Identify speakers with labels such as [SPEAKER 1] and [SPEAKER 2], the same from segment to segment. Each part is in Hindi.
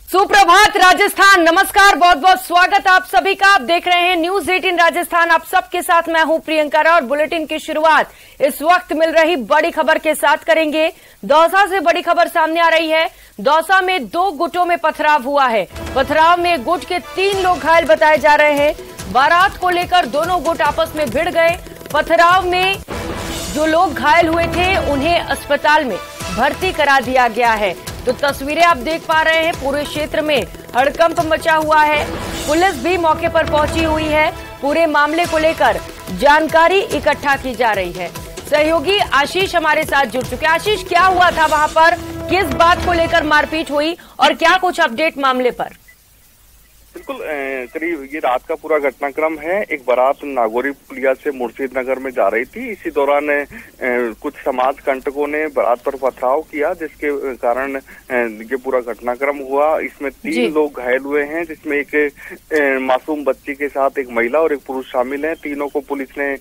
[SPEAKER 1] सुप्रभात राजस्थान, नमस्कार, बहुत बहुत स्वागत आप सभी का। आप देख रहे हैं न्यूज 18 राजस्थान। आप सबके साथ मैं हूं प्रियंका और बुलेटिन की शुरुआत इस वक्त मिल रही बड़ी खबर के साथ करेंगे। दौसा से बड़ी खबर सामने आ रही है। दौसा में 2 गुटों में पथराव हुआ है। पथराव में गुट के 3 लोग घायल बताए जा रहे हैं। बारात को लेकर दोनों गुट आपस में भिड़ गए। पथराव में जो लोग घायल हुए थे उन्हें अस्पताल में भर्ती करा दिया गया है। तो तस्वीरें आप देख पा रहे हैं, पूरे क्षेत्र में हड़कंप मचा हुआ है। पुलिस भी मौके पर पहुंची हुई है। पूरे मामले को लेकर जानकारी इकट्ठा की जा रही है। सहयोगी आशीष हमारे साथ जुड़ चुके हैं। आशीष, क्या हुआ था वहां पर, किस बात को लेकर मारपीट हुई और क्या कुछ अपडेट मामले पर?
[SPEAKER 2] बिल्कुल, करीब ये रात का पूरा घटनाक्रम है। एक बारात नागौरी पुलिया से मुर्शिदनगर में जा रही थी। इसी दौरान कुछ समाज कंटकों ने बारात पर पथराव किया, जिसके कारण ये पूरा घटनाक्रम हुआ। इसमें 3 लोग घायल हुए हैं, जिसमें एक मासूम बच्ची के साथ एक महिला और एक पुरुष शामिल हैं। तीनों को पुलिस ने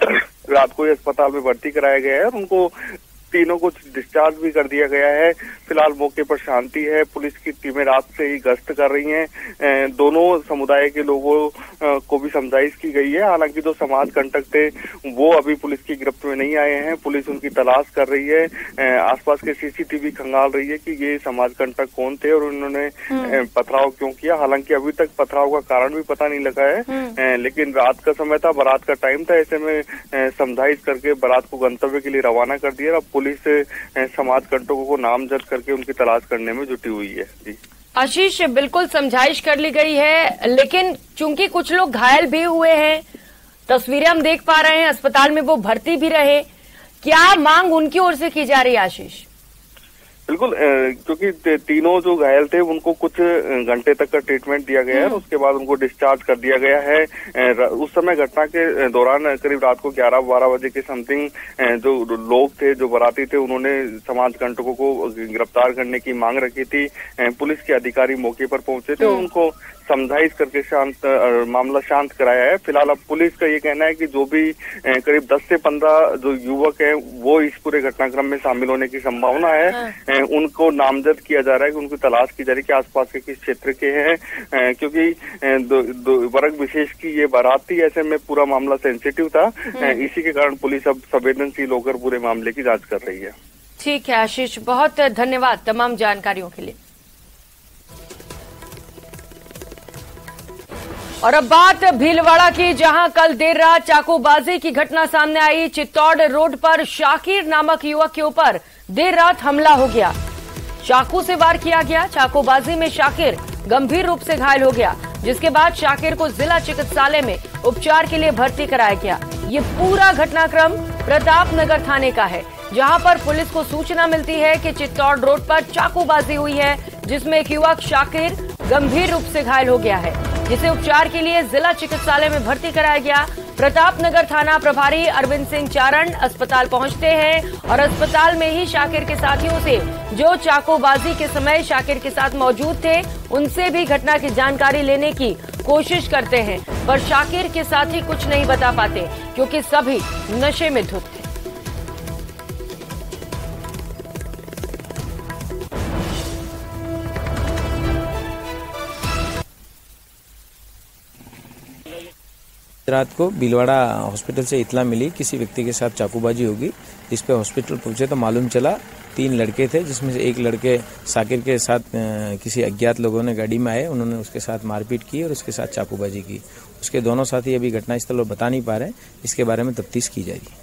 [SPEAKER 2] रात को अस्पताल में भर्ती कराया गया है और उनको तीनों को डिस्चार्ज भी कर दिया गया है। फिलहाल मौके पर शांति है। पुलिस की टीमें रात से ही गश्त कर रही हैं। दोनों समुदाय के लोगों को भी समझाइश की गई है। हालांकि जो समाज कंटक थे वो अभी पुलिस की गिरफ्त में नहीं आए हैं। पुलिस उनकी तलाश कर रही है। आसपास के सीसीटीवी खंगाल रही है कि ये समाज कंटक कौन थे और उन्होंने पथराव क्यों किया। हालांकि अभी तक पथराव का कारण भी पता नहीं लगा है। लेकिन रात का समय था, बारात का टाइम था। ऐसे में समझाइश करके बारात को गंतव्य के लिए रवाना कर दिया। अब पुलिस समाज कंटकों को नामजद करके उनकी तलाश करने में जुटी हुई है। जी
[SPEAKER 1] आशीष, बिल्कुल समझाइश कर ली गई है, लेकिन चूंकि कुछ लोग घायल भी हुए हैं, तस्वीरें हम देख पा रहे हैं, अस्पताल में वो भर्ती भी रहे। क्या मांग उनकी ओर से की जा रही है आशीष?
[SPEAKER 2] बिल्कुल, क्योंकि तीनों जो घायल थे उनको कुछ घंटे तक का ट्रीटमेंट दिया गया है। उसके बाद उनको डिस्चार्ज कर दिया गया है। उस समय घटना के दौरान करीब रात को 11-12 बजे के समथिंग जो लोग थे, जो बाराती थे, उन्होंने समाज कंटकों को गिरफ्तार करने की मांग रखी थी। पुलिस के अधिकारी मौके पर पहुंचे थे और उनको समझाइश करके मामला शांत कराया है। फिलहाल अब पुलिस का ये कहना है कि जो भी करीब 10 से 15 जो युवक हैं वो इस पूरे घटनाक्रम में शामिल होने की संभावना है। उनको नामजद किया जा रहा है कि उनकी तलाश की जा रही है कि आसपास के किस क्षेत्र के हैं, क्योंकि वर्ग विशेष की ये बारात थी। ऐसे में पूरा मामला सेंसिटिव था। इसी के कारण पुलिस अब संवेदनशील होकर पूरे मामले की जांच कर रही है।
[SPEAKER 1] ठीक है आशीष, बहुत धन्यवाद तमाम जानकारियों के लिए। और अब बात भीलवाड़ा की, जहां कल देर रात चाकूबाजी की घटना सामने आई। चित्तौड़ रोड पर शाकिर नामक युवक के ऊपर देर रात हमला हो गया। चाकू से वार किया गया। चाकूबाजी में शाकिर गंभीर रूप से घायल हो गया, जिसके बाद शाकिर को जिला चिकित्सालय में उपचार के लिए भर्ती कराया गया। ये पूरा घटनाक्रम प्रतापनगर थाने का है, जहां पर पुलिस को सूचना मिलती है कि चित्तौड़ रोड पर चाकूबाजी हुई है, जिसमें एक युवक शाकिर गंभीर रूप से घायल हो गया है, जिसे उपचार के लिए जिला चिकित्सालय में भर्ती कराया गया। प्रतापनगर थाना प्रभारी अरविंद सिंह चारण अस्पताल पहुंचते हैं और अस्पताल में ही शाकिर के साथियों से, जो चाकूबाजी के समय शाकिर के साथ मौजूद थे, उनसे भी घटना की जानकारी लेने की कोशिश करते हैं, पर शाकिर के साथी कुछ नहीं बता पाते क्योंकि सभी नशे में धुत थे।
[SPEAKER 3] रात को भीलवाड़ा हॉस्पिटल से इतला मिली किसी व्यक्ति के साथ चाकूबाजी होगी। जिस पे हॉस्पिटल पहुंचे तो मालूम चला 3 लड़के थे, जिसमें से एक लड़के शाकिर के साथ किसी अज्ञात लोगों ने गाड़ी में आए, उन्होंने उसके साथ मारपीट की और उसके साथ चाकूबाजी की। उसके दोनों साथी अभी घटनास्थल पर बता नहीं पा रहे, इसके बारे में तफ्तीश की जाएगी।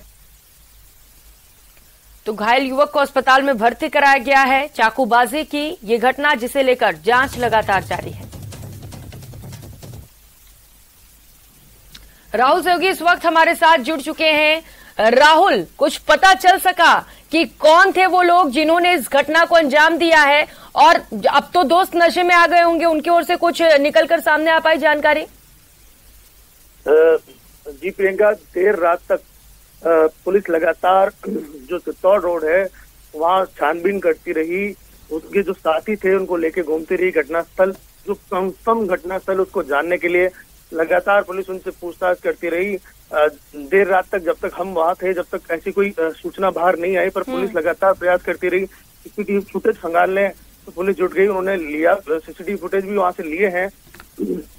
[SPEAKER 1] तो घायल युवक को अस्पताल में भर्ती कराया गया है। चाकूबाजी की ये घटना, जिसे लेकर जांच लगातार जारी है। राहुल सहयोगी इस वक्त हमारे साथ जुड़ चुके हैं। राहुल, कुछ पता चल सका कि कौन थे वो लोग जिन्होंने इस घटना को अंजाम दिया है? और अब तो दोस्त नशे में आ गए होंगे, उनकी ओर से कुछ निकलकर सामने आ पाई जानकारी?
[SPEAKER 4] जी प्रियंका, देर रात तक पुलिस लगातार जो चित्तौड़ रोड है वहां छानबीन करती रही। उसके जो साथी थे उनको लेके घूमती रही। घटनास्थल, जो कम घटनास्थल, उसको जानने के लिए लगातार पुलिस उनसे पूछताछ करती रही। देर रात तक, जब तक हम वहां थे, जब तक ऐसी कोई सूचना बाहर नहीं आई, पर पुलिस लगातार प्रयास करती रही। सीसीटीवी फुटेज खंगालने तो पुलिस जुट गई, उन्होंने लिया, सीसीटीवी फुटेज भी वहां से लिए हैं।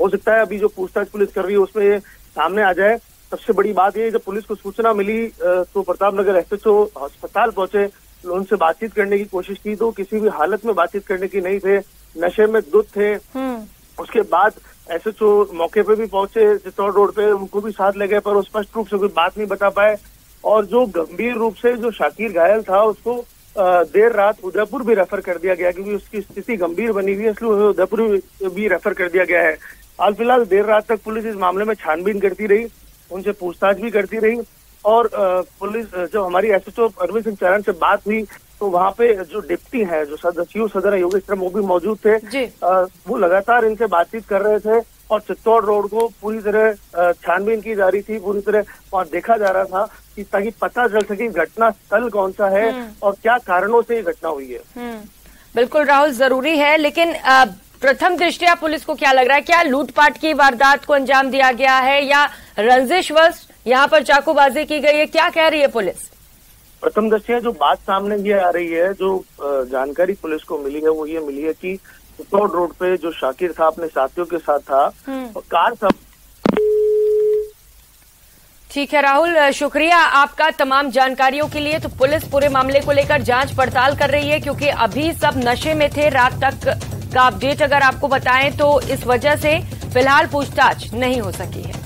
[SPEAKER 4] हो सकता है अभी जो पूछताछ पुलिस कर रही है उसमें ये सामने आ जाए। सबसे बड़ी बात ये, जब पुलिस को सूचना मिली तो प्रतापनगर एसएचओ अस्पताल पहुंचे, उनसे बातचीत करने की कोशिश की तो किसी भी हालत में बातचीत करने की नहीं थे, नशे में धुत थे। उसके बाद एसएचओ मौके पे भी पहुंचे, चित्तौड़ रोड पे, उनको भी साथ ले गए, पर वो स्पष्ट रूप से कोई बात नहीं बता पाए। और जो गंभीर रूप से जो शाकिर घायल था उसको देर रात उदयपुर भी रेफर कर दिया गया, क्योंकि उसकी स्थिति गंभीर बनी हुई है, इसलिए उदयपुर भी रेफर कर दिया गया है। हाल फिलहाल देर रात तक पुलिस इस मामले में छानबीन करती रही, उनसे पूछताछ भी करती रही। और पुलिस, जब हमारी एसएचओ अरविंद सिंह चरण से बात हुई तो वहाँ पे जो डिप्टी है, जो सदर है योगेश शर्मा, वो भी मौजूद थे। वो लगातार इनसे बातचीत कर रहे थे और चित्तौड़ रोड को पूरी तरह छानबीन की जा रही थी, पूरी तरह वहाँ देखा जा रहा था कि ताकि पता चल सके घटना स्थल कौन सा है और क्या कारणों से ये घटना हुई है।
[SPEAKER 1] बिल्कुल राहुल, जरूरी है, लेकिन प्रथम दृष्टया पुलिस को क्या लग रहा है? क्या लूटपाट की वारदात को अंजाम दिया गया है या रंजिशवश यहाँ पर चाकूबाजी की गई है? क्या कह रही है पुलिस?
[SPEAKER 4] प्रथम दृष्टया जो बात सामने ये आ रही है, जो जानकारी पुलिस को मिली है वो ये मिली है कि चित्तौड़ रोड पे जो शाकिर था अपने साथियों के साथ था और कार सब।
[SPEAKER 1] ठीक है राहुल, शुक्रिया आपका तमाम जानकारियों के लिए। तो पुलिस पूरे मामले को लेकर जांच पड़ताल कर रही है, क्योंकि अभी सब नशे में थे। रात तक का अपडेट अगर आपको बताएं तो इस वजह से फिलहाल पूछताछ नहीं हो सकी है।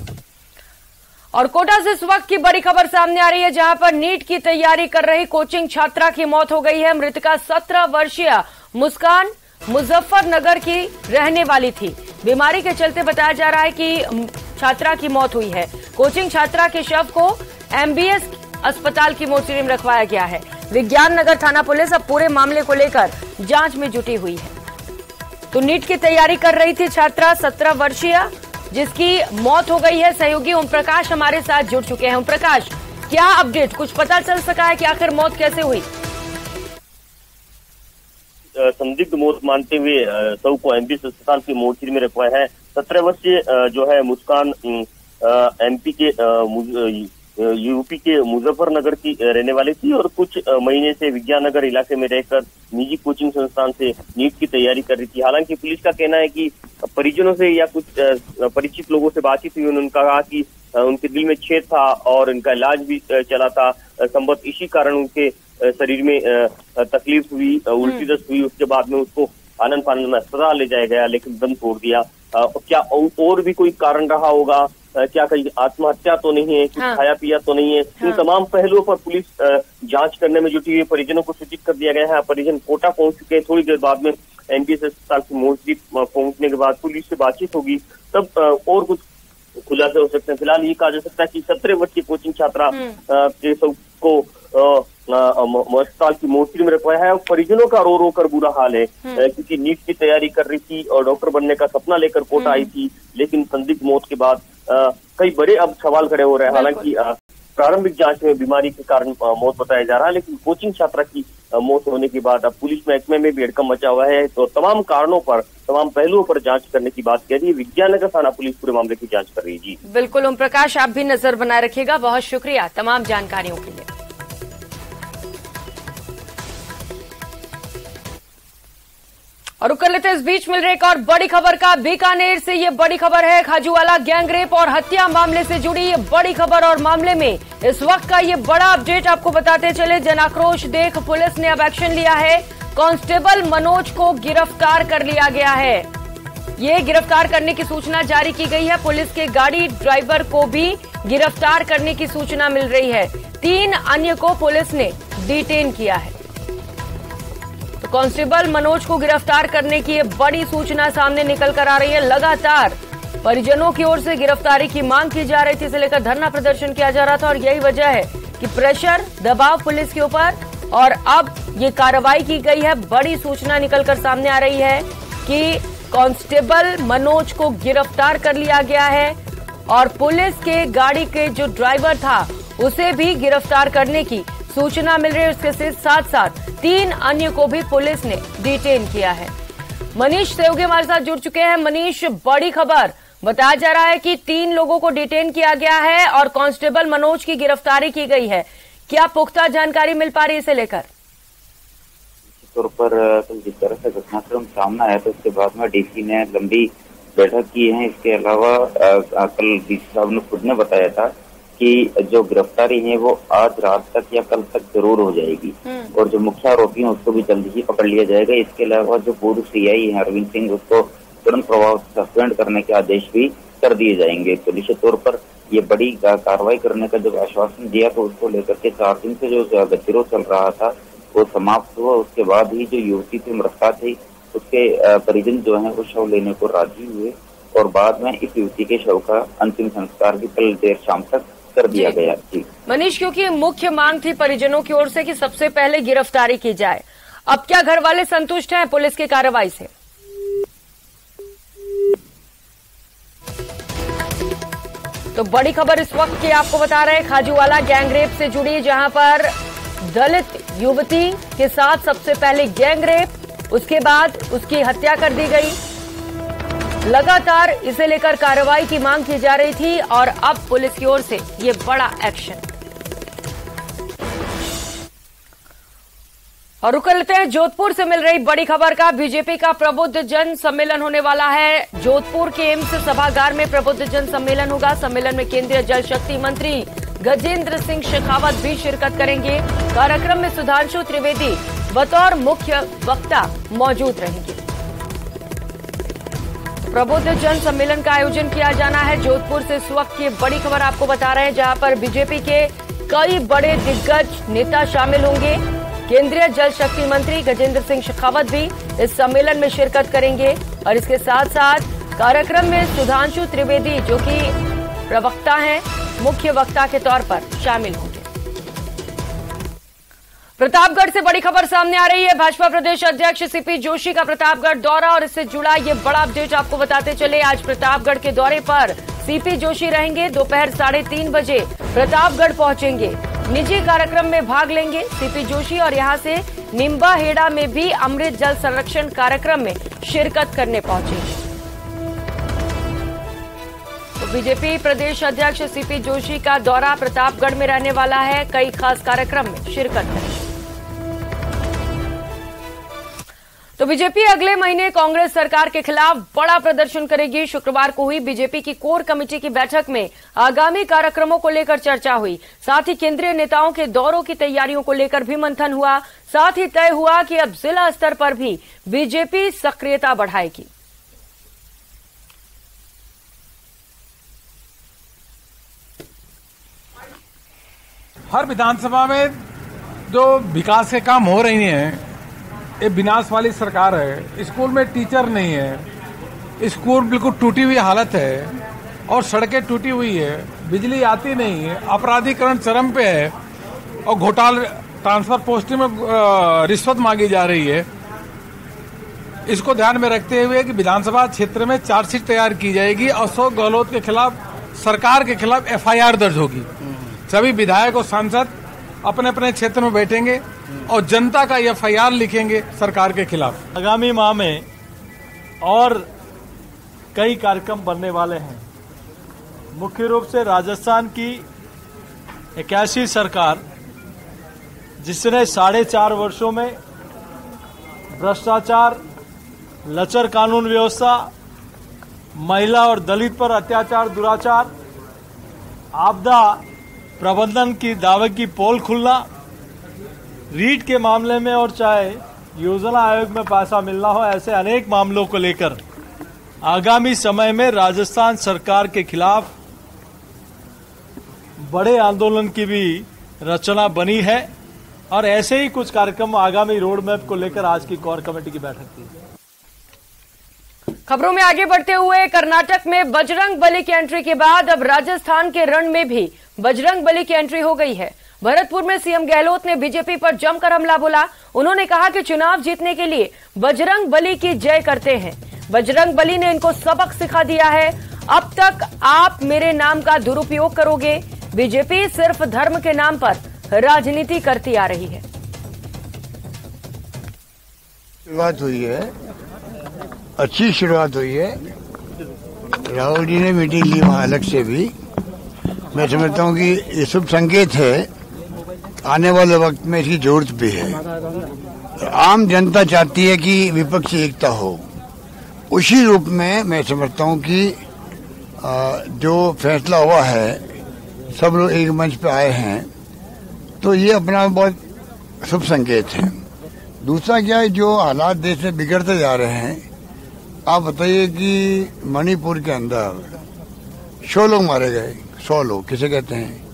[SPEAKER 1] और कोटा से इस वक्त की बड़ी खबर सामने आ रही है, जहां पर नीट की तैयारी कर रही कोचिंग छात्रा की मौत हो गई है। मृतका 17 वर्षीय मुस्कान मुजफ्फरनगर की रहने वाली थी। बीमारी के चलते बताया जा रहा है कि छात्रा की मौत हुई है। कोचिंग छात्रा के शव को एमबीएस अस्पताल की मोर्चरी में रखवाया गया है। विज्ञान नगर थाना पुलिस अब पूरे मामले को लेकर जांच में जुटी हुई है। तो नीट की तैयारी कर रही थी छात्रा 17 वर्षीय, जिसकी मौत हो गई है। सहयोगी ओम प्रकाश हमारे साथ जुड़ चुके हैं। ओम प्रकाश, क्या अपडेट, कुछ पता चल सका है कि आखिर मौत कैसे हुई?
[SPEAKER 5] संदिग्ध मौत मानते हुए शव को एमबीएस अस्पताल की मोर्चरी में रखवाया है। 17 वर्षीय जो है मुस्कान एमपी के यूपी के मुजफ्फरनगर की रहने वाली थी और कुछ महीने से विज्ञान नगर इलाके में रहकर निजी कोचिंग संस्थान से नीट की तैयारी कर रही थी। हालांकि पुलिस का कहना है कि परिजनों से या कुछ परिचित लोगों से बातचीत हुई, उन्होंने कहा कि उनके दिल में छेद था और इनका इलाज भी चला था। संभवतः इसी कारण उनके शरीर में तकलीफ हुई, उल्टी दस्त हुई। उसके बाद में उसको आनंद फानंद में अस्पताल ले जाया गया, लेकिन दम तोड़ दिया। क्या और भी कोई कारण रहा होगा? क्या कहीं आत्महत्या तो नहीं है, कुछ खाया पिया तो नहीं है? इन तमाम पहलुओं पर पुलिस जांच करने में जुटी हुई है। परिजनों को सूचित कर दिया गया है। परिजन कोटा पहुंच चुके हैं। थोड़ी देर बाद में एमबीएस अस्पताल की मोर्चरी पहुंचने के बाद पुलिस से बातचीत होगी, तब और कुछ खुलासे हो सकते हैं। फिलहाल ये कहा जा सकता है कि 17 वर्षीय कोचिंग छात्रा के को अस्पताल की मोर्चरी में रखवाया है। परिजनों का रो रो कर बुरा हाल है, क्योंकि नीट की तैयारी कर रही थी और डॉक्टर बनने का सपना लेकर कोटा आई थी, लेकिन संदिग्ध मौत के बाद कई बड़े अब सवाल खड़े हो रहे हैं। हालांकि प्रारंभिक जांच में बीमारी के कारण मौत बताया जा रहा है, लेकिन कोचिंग छात्रा की मौत होने के बाद अब पुलिस महकमे में भी हड़कंप मचा हुआ है। तो तमाम कारणों पर, तमाम पहलुओं पर जांच करने की बात कह रही है। विज्ञान नगर थाना पुलिस पूरे मामले की जांच कर रही है। जी
[SPEAKER 1] बिल्कुल ओम प्रकाश, आप भी नजर बनाए रखिएगा। बहुत शुक्रिया तमाम जानकारियों के लिए। और रुक कर लेते इस बीच मिल रही एक और बड़ी खबर का। बीकानेर से ये बड़ी खबर है, खाजूवाला गैंगरेप और हत्या मामले से जुड़ी ये बड़ी खबर। और मामले में इस वक्त का ये बड़ा अपडेट आपको बताते चले। जन आक्रोश देख पुलिस ने अब एक्शन लिया है। कांस्टेबल मनोज को गिरफ्तार कर लिया गया है। ये गिरफ्तार करने की सूचना जारी की गई है। पुलिस के गाड़ी ड्राइवर को भी गिरफ्तार करने की सूचना मिल रही है। 3 अन्य को पुलिस ने डिटेन किया है। तो कांस्टेबल मनोज को गिरफ्तार करने की बड़ी सूचना सामने निकल कर आ रही है। लगातार परिजनों की ओर से गिरफ्तारी की मांग की जा रही थी, इसे लेकर धरना प्रदर्शन किया जा रहा था और यही वजह है कि प्रेशर, दबाव पुलिस के ऊपर, और अब ये कार्रवाई की गई है। बड़ी सूचना निकलकर सामने आ रही है कि कांस्टेबल मनोज को गिरफ्तार कर लिया गया है और पुलिस के गाड़ी के जो ड्राइवर था उसे भी गिरफ्तार करने की सूचना मिल रही है। उसके साथ साथ 3 अन्य को भी पुलिस ने डिटेन किया है। मनीष सहयोगी हमारे साथ जुड़ चुके हैं। मनीष, बड़ी खबर, बताया जा रहा है कि 3 लोगों को डिटेन किया गया है और कांस्टेबल मनोज की गिरफ्तारी की गई है। क्या पुख्ता जानकारी मिल पा रही है इसे लेकर?
[SPEAKER 6] तौर पर जिस तरह से घटनाक्रम सामने आया तो उसके बाद में डीसी ने लंबी बैठक की है। इसके अलावा कल डीसी साहब ने खुद ने बताया था कि जो गिरफ्तारी है वो आज रात तक या कल तक जरूर हो जाएगी और जो मुख्य आरोपी है उसको भी जल्दी ही पकड़ लिया जाएगा। इसके अलावा जो पूर्व सीआई है अरविंद सिंह, उसको तुरंत प्रभाव से सस्पेंड करने के आदेश भी कर दिए जाएंगे। तो निश्चित तौर पर ये बड़ी कार्रवाई करने का जब आश्वासन दिया तो उसको लेकर के 4 दिन से जो गतिरोध चल रहा था वो समाप्त हुआ। उसके बाद ही जो युवती थी, मृतका थी, उसके परिजन जो है वो शव लेने को राजी हुए और बाद में इस युवती के शव का अंतिम संस्कार भी कल देर शाम तक कर दिया गया। जी
[SPEAKER 1] मनीष, क्योंकि मुख्य मांग थी परिजनों की ओर से कि सबसे पहले गिरफ्तारी की जाए, अब क्या घर वाले संतुष्ट हैं पुलिस की कार्रवाई से? तो बड़ी खबर इस वक्त की आपको बता रहे हैं खाजूवाला गैंगरेप से जुड़ी, जहां पर दलित युवती के साथ सबसे पहले गैंगरेप, उसके बाद उसकी हत्या कर दी गई। लगातार इसे लेकर कार्रवाई की मांग की जा रही थी और अब पुलिस की ओर से ये बड़ा एक्शन। और रुक लेते हैं जोधपुर से मिल रही बड़ी खबर का। बीजेपी का प्रबुद्ध जन सम्मेलन होने वाला है। जोधपुर के एम्स सभागार में प्रबुद्ध जन सम्मेलन होगा। सम्मेलन में केंद्रीय जल शक्ति मंत्री गजेंद्र सिंह शेखावत भी शिरकत करेंगे। कार्यक्रम में सुधांशु त्रिवेदी बतौर मुख्य वक्ता मौजूद रहेंगे। प्रबुद्ध जन सम्मेलन का आयोजन किया जाना है जोधपुर से। इस वक्त की बड़ी खबर आपको बता रहे हैं, जहां पर बीजेपी के कई बड़े दिग्गज नेता शामिल होंगे। केंद्रीय जल शक्ति मंत्री गजेंद्र सिंह शेखावत भी इस सम्मेलन में शिरकत करेंगे और इसके साथ साथ कार्यक्रम में सुधांशु त्रिवेदी, जो कि प्रवक्ता हैं, मुख्य वक्ता के तौर पर शामिल होंगे। प्रतापगढ़ से बड़ी खबर सामने आ रही है। भाजपा प्रदेश अध्यक्ष सीपी जोशी का प्रतापगढ़ दौरा और इससे जुड़ा ये बड़ा अपडेट आपको बताते चले। आज प्रतापगढ़ के दौरे पर सीपी जोशी रहेंगे। दोपहर 3:30 बजे प्रतापगढ़ पहुंचेंगे। निजी कार्यक्रम में भाग लेंगे सीपी जोशी और यहां से निम्बाहेड़ा में भी अमृत जल संरक्षण कार्यक्रम में शिरकत करने पहुंचेंगे। तो बीजेपी प्रदेश अध्यक्ष सीपी जोशी का दौरा प्रतापगढ़ में रहने वाला है। कई खास कार्यक्रम में शिरकत करेंगे। तो बीजेपी अगले महीने कांग्रेस सरकार के खिलाफ बड़ा प्रदर्शन करेगी। शुक्रवार को हुई बीजेपी की कोर कमेटी की बैठक में आगामी कार्यक्रमों को लेकर चर्चा हुई। साथ ही केंद्रीय नेताओं के दौरों की तैयारियों को लेकर भी मंथन हुआ। साथ ही तय हुआ कि अब जिला स्तर पर भी बीजेपी सक्रियता बढ़ाएगी।
[SPEAKER 7] हर विधानसभा में जो विकास के काम हो रही हैं, ये विनाश वाली सरकार है। स्कूल में टीचर नहीं है, स्कूल बिल्कुल टूटी हुई हालत है और सड़कें टूटी हुई है, बिजली आती नहीं है, अपराधीकरण चरम पे है और घोटाला ट्रांसफर पोस्टिंग में रिश्वत मांगी जा रही है। इसको ध्यान में रखते हुए कि विधानसभा क्षेत्र में चार्जशीट तैयार की जाएगी। अशोक गहलोत के खिलाफ, सरकार के खिलाफ FIR दर्ज होगी। सभी विधायक और सांसद अपने अपने क्षेत्र में बैठेंगे और जनता का FIR लिखेंगे सरकार के खिलाफ।
[SPEAKER 8] आगामी माह में और कई कार्यक्रम बनने वाले हैं। मुख्य रूप से राजस्थान की 81 सरकार, जिसने 4.5 वर्षों में भ्रष्टाचार, लचर कानून व्यवस्था, महिला और दलित पर अत्याचार, दुराचार, आपदा प्रबंधन की दावे की पोल खुलना, रीट के मामले में और चाहे योजना आयोग में पैसा मिलना हो, ऐसे अनेक मामलों को लेकर आगामी समय में राजस्थान सरकार के खिलाफ बड़े आंदोलन की भी रचना बनी है और ऐसे ही कुछ कार्यक्रम आगामी रोड मैप को लेकर आज की कोर कमेटी की बैठक थी।
[SPEAKER 1] खबरों में आगे बढ़ते हुए, कर्नाटक में बजरंग बली की एंट्री के बाद अब राजस्थान के रण में भी बजरंग बली की एंट्री हो गई है। भरतपुर में सीएम गहलोत ने बीजेपी पर जमकर हमला बोला। उन्होंने कहा कि चुनाव जीतने के लिए बजरंग बली की जय करते हैं। बजरंग बली ने इनको सबक सिखा दिया है। अब तक आप मेरे नाम का दुरुपयोग करोगे। बीजेपी सिर्फ धर्म के नाम पर राजनीति करती आ रही है।
[SPEAKER 9] शुरुआत हुई है, अच्छी शुरुआत हुई है। राहुल जी ने मीटिंग ली वहां अलग से भी। मैं समझता हूं कि ये शुभ संकेत है। आने वाले वक्त में इसकी जरूरत भी है। आम जनता चाहती है कि विपक्षी एकता हो। उसी रूप में मैं समझता हूं कि जो फैसला हुआ है, सब लोग एक मंच पे आए हैं, तो ये अपना बहुत शुभ संकेत है। दूसरा क्या है, जो हालात देश में बिगड़ते जा रहे हैं, आप बताइए कि मणिपुर के अंदर 100 लोग मारे गए। 100 लोग किसे कहते हैं?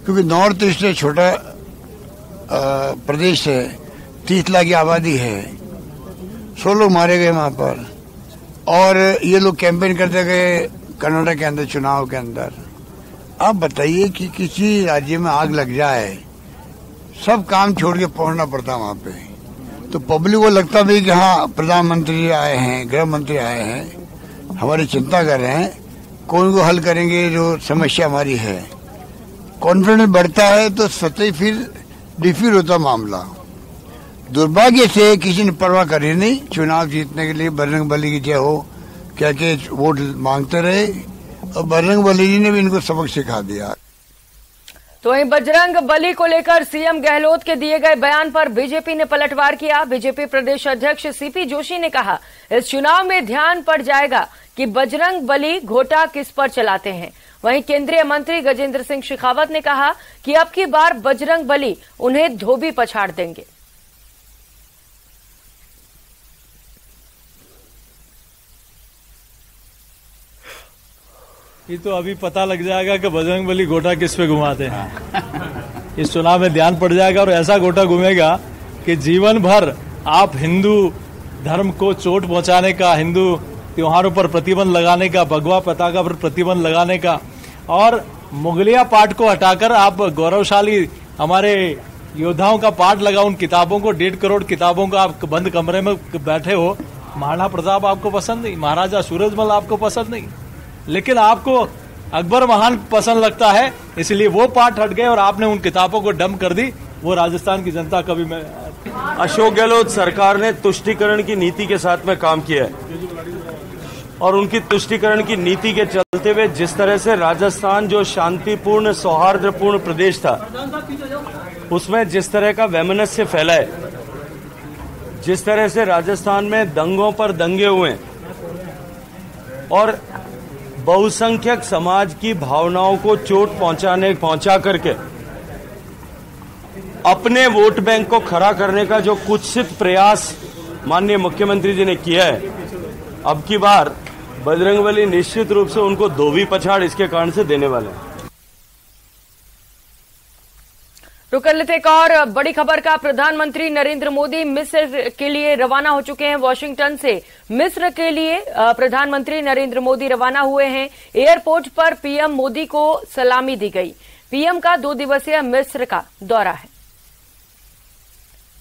[SPEAKER 9] क्योंकि नॉर्थ ईस्ट छोटा प्रदेश है, 30 लाख की आबादी है, 100 लोग मारे गए वहां पर। और ये लोग कैंपेन करते गए कर्नाटक के अंदर, चुनाव के अंदर। आप बताइए कि किसी राज्य में आग लग जाए, सब काम छोड़ के पहुंचना पड़ता वहां पे, तो पब्लिक को लगता भी कि हाँ प्रधानमंत्री आए हैं, गृह मंत्री आए हैं, हमारी चिंता कर रहे हैं, कौन को हल करेंगे जो समस्या हमारी है। कॉन्फिडेंस बढ़ता है तो सतही फिर डिफीट होता मामला। दुर्भाग्य से किसी ने परवाह करी नहीं, चुनाव जीतने के लिए बजरंग बली की जय हो क्या के वोट मांगते रहे, और बजरंग बली जी ने भी इनको सबक सिखा दिया।
[SPEAKER 1] तो वहीं बजरंग बली को लेकर सीएम गहलोत के दिए गए बयान पर बीजेपी ने पलटवार किया। बीजेपी प्रदेश अध्यक्ष सीपी जोशी ने कहा, इस चुनाव में ध्यान पड़ जाएगा कि बजरंग बली घोटा किस पर चलाते हैं। वहीं केंद्रीय मंत्री गजेंद्र सिंह शेखावत ने कहा कि अब की बार बजरंग बली उन्हें धोबी पछाड़ देंगे।
[SPEAKER 8] ये तो अभी पता लग जाएगा कि बजरंग बली गोटा किस पे घुमाते हैं। इस चुनाव में ध्यान पड़ जाएगा और ऐसा गोटा घूमेगा कि जीवन भर आप हिंदू धर्म को चोट पहुंचाने का, हिंदू त्योहारों पर प्रतिबंध लगाने का, भगवा पताका पर प्रतिबंध लगाने का, और मुगलिया पाठ को हटाकर आप गौरवशाली हमारे योद्धाओं का पाठ लगा, उन किताबों को 1.5 करोड़ किताबों को आप बंद कमरे में बैठे हो। महाराणा प्रताप आपको पसंद नहीं, महाराजा सूरजमल आपको पसंद नहीं, लेकिन आपको अकबर महान पसंद लगता है, इसलिए वो पाठ हट गए और आपने उन किताबों को डंप कर दी। वो राजस्थान की जनता कभी मैं
[SPEAKER 10] अशोक गहलोत सरकार ने तुष्टीकरण की नीति के साथ में काम किया है, और उनकी तुष्टीकरण की नीति के चलते हुए जिस तरह से राजस्थान जो शांतिपूर्ण सौहार्दपूर्ण प्रदेश था, उसमें जिस तरह का वैमनस्य फैला है, जिस तरह से राजस्थान में दंगों पर दंगे हुए और बहुसंख्यक समाज की भावनाओं को चोट पहुंचा करके अपने वोट बैंक को खड़ा करने का जो कुत्सित प्रयास माननीय मुख्यमंत्री जी ने किया है, अब की बार बजरंगबली निश्चित रूप से उनको धोबी पछाड़ इसके कारण से देने वाले हैं।
[SPEAKER 1] रुक कर लेते एक और बड़ी खबर का। प्रधानमंत्री नरेंद्र मोदी मिस्र के लिए रवाना हो चुके हैं। वॉशिंगटन से मिस्र के लिए प्रधानमंत्री नरेंद्र मोदी रवाना हुए हैं। एयरपोर्ट पर पीएम मोदी को सलामी दी गई। पीएम का 2 दिवसीय मिस्र का दौरा है।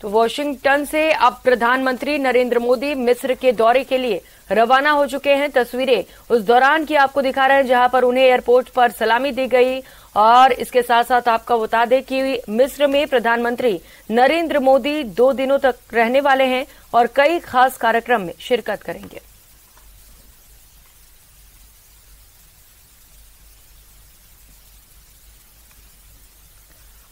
[SPEAKER 1] तो वॉशिंगटन से अब प्रधानमंत्री नरेंद्र मोदी मिस्र के दौरे के लिए रवाना हो चुके हैं। तस्वीरें उस दौरान की आपको दिखा रहे हैं जहां पर उन्हें एयरपोर्ट पर सलामी दी गई। और इसके साथ साथ आपको बता दें कि मिस्र में प्रधानमंत्री नरेंद्र मोदी 2 दिनों तक रहने वाले हैं और कई खास कार्यक्रम में शिरकत करेंगे।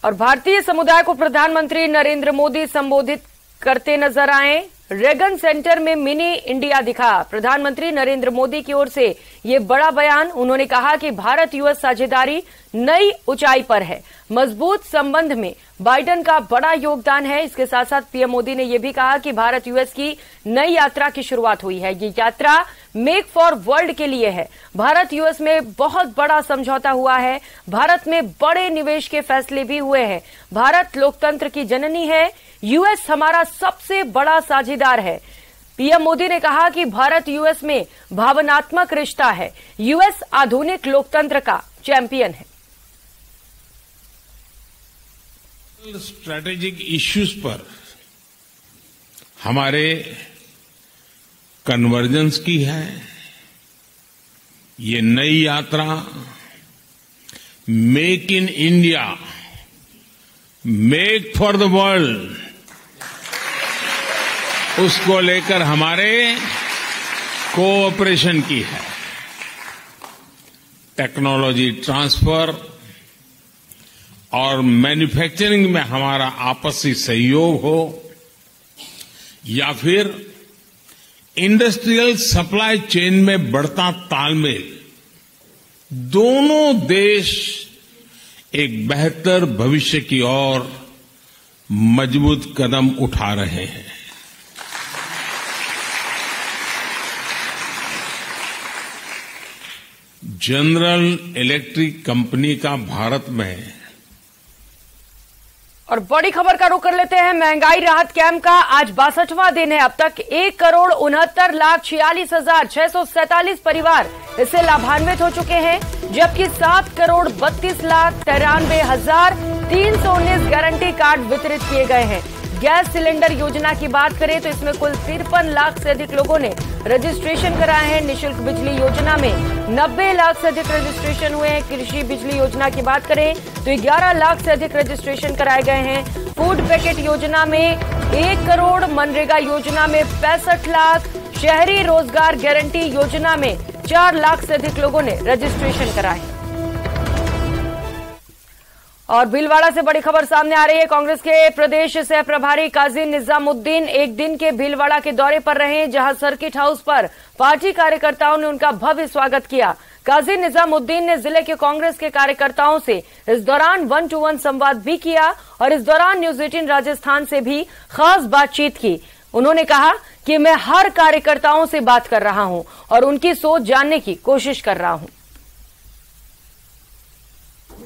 [SPEAKER 1] और भारतीय समुदाय को प्रधानमंत्री नरेंद्र मोदी संबोधित करते नजर आए। रेगन सेंटर में मिनी इंडिया दिखा। प्रधानमंत्री नरेंद्र मोदी की ओर से ये बड़ा बयान। उन्होंने कहा कि भारत यूएस साझेदारी नई ऊंचाई पर है। मजबूत संबंध में बाइडेन का बड़ा योगदान है। इसके साथ साथ पीएम मोदी ने यह भी कहा कि भारत यूएस की नई यात्रा की शुरुआत हुई है। ये यात्रा मेक फॉर वर्ल्ड के लिए है। भारत यूएस में बहुत बड़ा समझौता हुआ है। भारत में बड़े निवेश के फैसले भी हुए हैं। भारत लोकतंत्र की जननी है। यूएस हमारा सबसे बड़ा साझेदार है। पीएम मोदी ने कहा कि भारत यूएस में भावनात्मक रिश्ता है। यूएस आधुनिक लोकतंत्र का चैंपियन है।
[SPEAKER 11] स्ट्रैटेजिक इश्यूज पर हमारे कन्वर्जेंस की है ये नई यात्रा। Make in India, make for the world, उसको लेकर हमारे कोऑपरेशन की है। टेक्नोलॉजी ट्रांसफर और मैन्युफैक्चरिंग में हमारा आपसी सहयोग हो, या फिर इंडस्ट्रियल सप्लाई चेन में बढ़ता तालमेल, दोनों देश एक बेहतर भविष्य की ओर मजबूत कदम उठा रहे हैं। जनरल इलेक्ट्रिक कंपनी का भारत में।
[SPEAKER 1] और बड़ी खबर का रुख कर लेते हैं। महंगाई राहत कैंप का आज 62वां दिन है। अब तक 1,69,46,647 परिवार इससे लाभान्वित हो चुके हैं, जबकि 7,32,93,319 गारंटी कार्ड वितरित किए गए हैं। गैस सिलेंडर योजना की बात करें तो इसमें कुल 53 लाख से अधिक लोगों ने रजिस्ट्रेशन कराए हैं। निःशुल्क बिजली योजना में 90 लाख से अधिक रजिस्ट्रेशन हुए हैं। कृषि बिजली योजना की बात करें तो 11 लाख से अधिक रजिस्ट्रेशन कराए गए हैं। फूड पैकेट योजना में 1 करोड़, मनरेगा योजना में 65 लाख, शहरी रोजगार गारंटी योजना में 4 लाख से अधिक लोगों ने रजिस्ट्रेशन कराए। और भीलवाड़ा से बड़ी खबर सामने आ रही है। कांग्रेस के प्रदेश सह प्रभारी काजी निजामुद्दीन एक दिन के भीलवाड़ा के दौरे पर रहे, जहां सर्किट हाउस पर पार्टी कार्यकर्ताओं ने उनका भव्य स्वागत किया। काजी निजामुद्दीन ने जिले के कांग्रेस के कार्यकर्ताओं से इस दौरान 1-to-1 संवाद भी किया और इस दौरान न्यूज 18 राजस्थान से भी खास बातचीत की। उन्होंने कहा कि मैं हर कार्यकर्ताओं से बात कर रहा हूं और उनकी सोच जानने की कोशिश कर रहा हूं।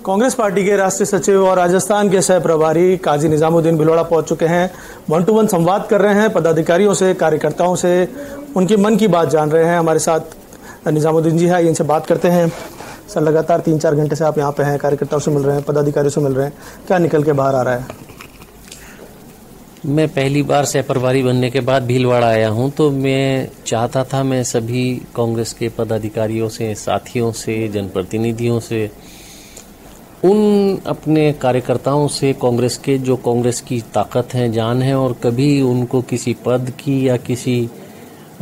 [SPEAKER 12] कांग्रेस पार्टी के राष्ट्रीय सचिव और राजस्थान के सह प्रभारी काजी निजामुद्दीन भीलवाड़ा पहुंच चुके हैं। 1-to-1 संवाद कर रहे हैं पदाधिकारियों से, कार्यकर्ताओं से, उनकी मन की बात जान रहे हैं। हमारे साथ निजामुद्दीन जी हैं, इनसे बात करते हैं। सर, लगातार 3-4 घंटे से आप यहाँ पे हैं, कार्यकर्ताओं से मिल रहे हैं, पदाधिकारियों से मिल रहे हैं, क्या निकल के बाहर आ रहा है?
[SPEAKER 13] मैं पहली बार सह प्रभारी बनने के बाद भीलवाड़ा आया हूं, तो मैं चाहता था मैं सभी कांग्रेस के पदाधिकारियों से, साथियों से, जनप्रतिनिधियों से, उन अपने कार्यकर्ताओं से कांग्रेस के जो कांग्रेस की ताकत है, जान है, और कभी उनको किसी पद की या किसी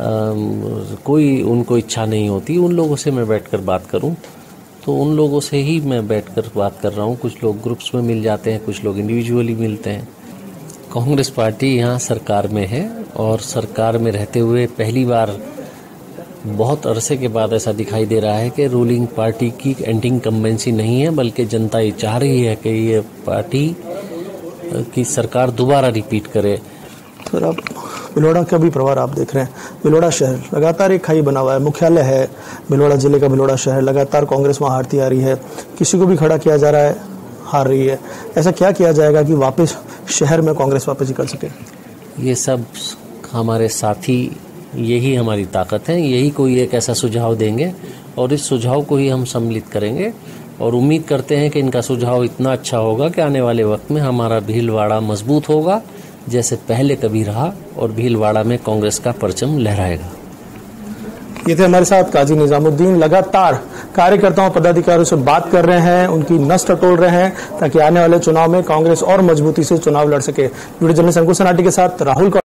[SPEAKER 13] कोई उनको इच्छा नहीं होती, उन लोगों से मैं बैठकर बात करूं। तो उन लोगों से ही मैं बैठकर बात कर रहा हूं। कुछ लोग ग्रुप्स में मिल जाते हैं, कुछ लोग इंडिविजुअली मिलते हैं। कांग्रेस पार्टी यहाँ सरकार में है और सरकार में रहते हुए पहली बार बहुत अरसे के बाद ऐसा दिखाई दे रहा है कि रूलिंग पार्टी की एंटी इनकम्बेंसी नहीं है, बल्कि जनता ये चाह रही है कि ये पार्टी की सरकार दोबारा रिपीट करे।
[SPEAKER 12] सर, आप भीलवाड़ा का भी प्रभार आप देख रहे हैं। भीलवाड़ा शहर लगातार एक खाई बना हुआ है, मुख्यालय है भीलवाड़ा जिले का भीलवाड़ा शहर, लगातार कांग्रेस वहाँ हारती आ रही है, किसी को भी खड़ा किया जा रहा है, हार रही है। ऐसा क्या किया जाएगा कि वापस शहर में कांग्रेस वापस निकल सके?
[SPEAKER 13] ये सब हमारे साथी, यही हमारी ताकत है, यही कोई एक ऐसा सुझाव देंगे और इस सुझाव को ही हम सम्मिलित करेंगे और उम्मीद करते हैं कि इनका सुझाव इतना अच्छा होगा कि आने वाले वक्त में हमारा भीलवाड़ा मजबूत होगा जैसे पहले कभी रहा और भीलवाड़ा में कांग्रेस का परचम लहराएगा।
[SPEAKER 12] ये थे हमारे साथ काजी निजामुद्दीन, लगातार कार्यकर्ताओं पदाधिकारियों से बात कर रहे हैं, उनकी नस टटोल रहे हैं ताकि आने वाले चुनाव में कांग्रेस और मजबूती से चुनाव लड़ सके। वीडियो जर्नलिस्ट अंकुश सनाटी के साथ राहुल